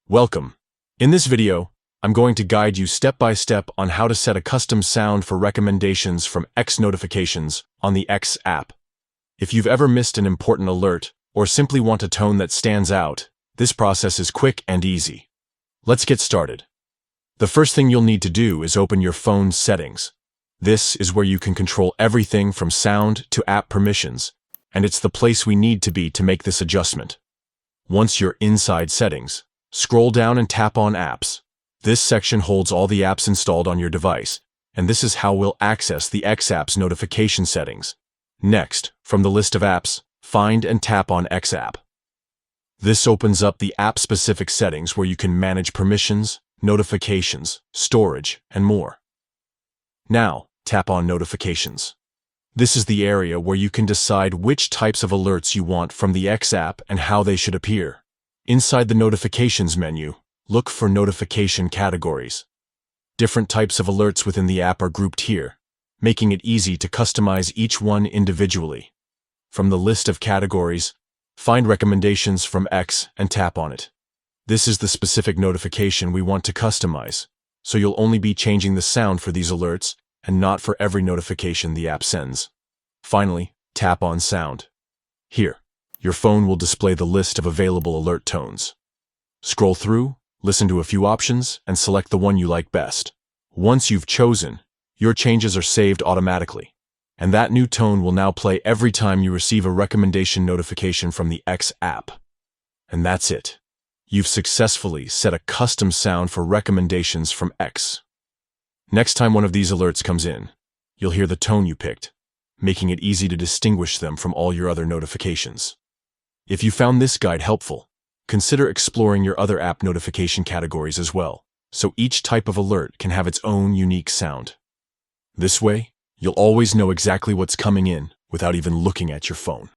Welcome. In this video, I'm going to guide you step by step on how to set a custom sound for recommendations from X notifications on the X app. If you've ever missed an important alert or simply want a tone that stands out, this process is quick and easy. Let's get started. The first thing you'll need to do is open your phone's settings. This is where you can control everything from sound to app permissions, and it's the place we need to be to make this adjustment. Once you're inside settings, scroll down and tap on Apps. This section holds all the apps installed on your device, and this is how we'll access the X app's notification settings. Next, from the list of apps, find and tap on X app. This opens up the app-specific settings where you can manage permissions, notifications, storage, and more. Now, tap on Notifications. This is the area where you can decide which types of alerts you want from the X app and how they should appear. Inside the Notifications menu, look for notification categories. Different types of alerts within the app are grouped here, making it easy to customize each one individually. From the list of categories, find Recommendations from X and tap on it. This is the specific notification we want to customize, so you'll only be changing the sound for these alerts and not for every notification the app sends. Finally, tap on Sound. Here, your phone will display the list of available alert tones. Scroll through, listen to a few options, and select the one you like best. Once you've chosen, your changes are saved automatically, and that new tone will now play every time you receive a recommendation notification from the X app. And that's it. You've successfully set a custom sound for recommendations from X. Next time one of these alerts comes in, you'll hear the tone you picked, making it easy to distinguish them from all your other notifications. If you found this guide helpful, consider exploring your other app notification categories as well, so each type of alert can have its own unique sound. This way, you'll always know exactly what's coming in without even looking at your phone.